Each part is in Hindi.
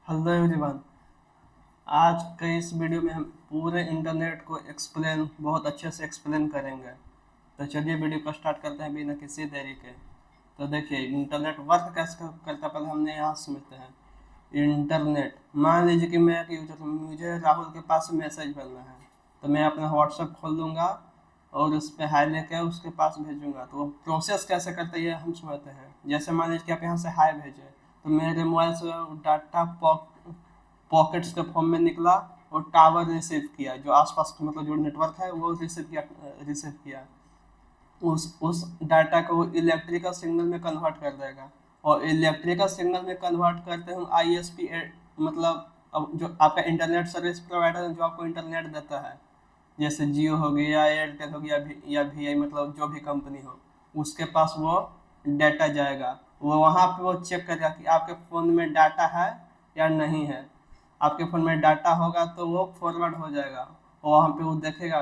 Hello everyone. आज के इस वीडियो में हम पूरे इंटरनेट को बहुत अच्छे से एक्सप्लेन करेंगे। तो चलिए वीडियो को स्टार्ट करते हैं बिना किसी देरी के। तो देखिए इंटरनेट वर्क कैसे करता है, पहले हमने यहाँ समझते हैं। इंटरनेट, मान लीजिए कि मैं एक यूजर हूँ, मुझे राहुल के पास मैसेज भेजना है। तो मैं अपना व्हाट्सएप खोल लूँगा और उस पर हाई लेके उसके पास भेजूंगा। तो वो प्रोसेस कैसे करते हैं हम समझते हैं। जैसे मान लीजिए कि आप यहाँ से हाई भेजे, तो मेरे मोबाइल से डाटा पॉकेट्स के फॉर्म में निकला और टावर रिसीव किया, जो आसपास मतलब जो नेटवर्क है वो रिसीव किया। उस डाटा को वो इलेक्ट्रिकल सिग्नल में कन्वर्ट कर देगा, और इलेक्ट्रिकल सिग्नल में कन्वर्ट करते हैं आईएसपी, मतलब अब जो आपका इंटरनेट सर्विस प्रोवाइडर है जो आपको इंटरनेट देता है, जैसे जियो हो गया, एयरटेल हो गया, या वी आई, मतलब जो भी कंपनी हो, उसके पास वो डाटा जाएगा। वो वहाँ पे वो चेक करेगा कि आपके फ़ोन में डाटा है या नहीं है। आपके फ़ोन में डाटा होगा तो वो फॉरवर्ड हो जाएगा, और वहाँ पे वो देखेगा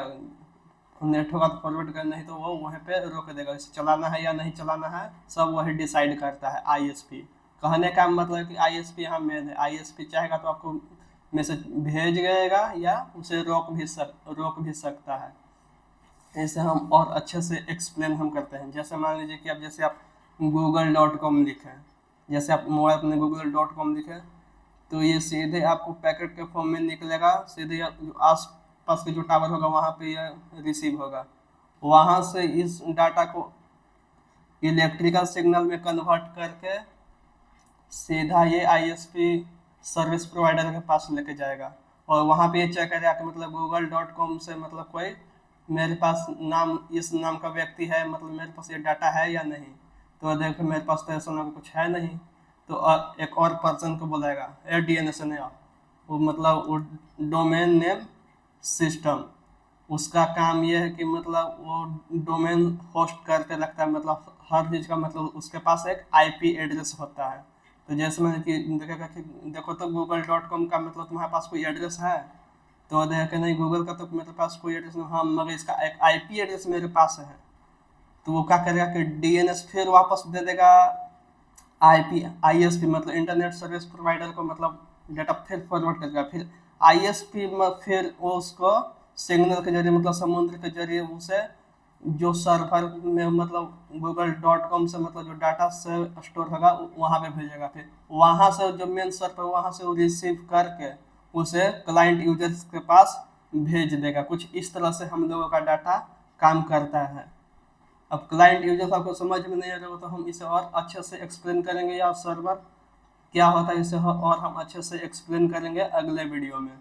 नेट होगा तो फॉरवर्ड कर, नहीं तो वो वहीं पे रोक देगा। इसे चलाना है या नहीं चलाना है सब वही डिसाइड करता है आईएसपी। कहने का मतलब कि आईएसपी यहाँ मेन है। आईएसपी चाहेगा तो आपको मैसेज भेज देगा या उसे रोक भी सकता है। ऐसे हम और अच्छे से एक्सप्लेन हम करते हैं। जैसे मान लीजिए कि अब जैसे आप google.com लिखें, जैसे आप मोबाइल अपने google.com लिखें, तो ये सीधे आपको पैकेट के फॉर्म में निकलेगा। सीधे जो आस पास के जो टावर होगा वहाँ पे ये रिसीव होगा। वहाँ से इस डाटा को इलेक्ट्रिकल सिग्नल में कन्वर्ट करके सीधा ये आईएसपी सर्विस प्रोवाइडर के पास लेके जाएगा, और वहाँ पे ये चेक करेगा कि मतलब google.com से मतलब कोई मेरे पास नाम, इस नाम का व्यक्ति है, मतलब मेरे पास ये डाटा है या नहीं। तो देखो मेरे पास तो ऐसा नाम कुछ है नहीं। तो एक और पर्सन को बुलाएगा, डीएनएस ने, वो मतलब वो डोमेन नेम सिस्टम, उसका काम ये है कि मतलब वो डोमेन होस्ट करके रखता है, मतलब हर चीज़ का मतलब उसके पास एक आईपी एड्रेस होता है। तो जैसे मैंने कि देखेगा कि देखो तो google.com का मतलब तुम्हारे पास कोई एड्रेस है, तो देखे नहीं गूगल का तो मेरे पास कोई एड्रेस नहीं, हाँ मगर इसका एक आईपी एड्रेस मेरे पास है। तो वो क्या करेगा कि डीएनएस फिर वापस दे देगा आईएसपी, मतलब इंटरनेट सर्विस प्रोवाइडर को, मतलब डाटा फिर फॉरवर्ड करेगा। फिर आईएसपी में फिर वो उसको सिग्नल के जरिए, मतलब समुद्र के जरिए उसे जो सर्वर में मतलब google.com से मतलब जो डाटा से स्टोर होगा वहाँ पे भेजेगा। फिर वहाँ से जो मेन सर्वर वहाँ से वो रिसीव करके उसे क्लाइंट यूजर्स के पास भेज देगा। कुछ इस तरह से हम लोगों का डाटा काम करता है। अब क्लाइंट यूजर्स आपको समझ में नहीं आ रहा हो तो हम इसे और अच्छे से एक्सप्लेन करेंगे, या सर्वर क्या होता है इसे और हम अच्छे से एक्सप्लेन करेंगे अगले वीडियो में।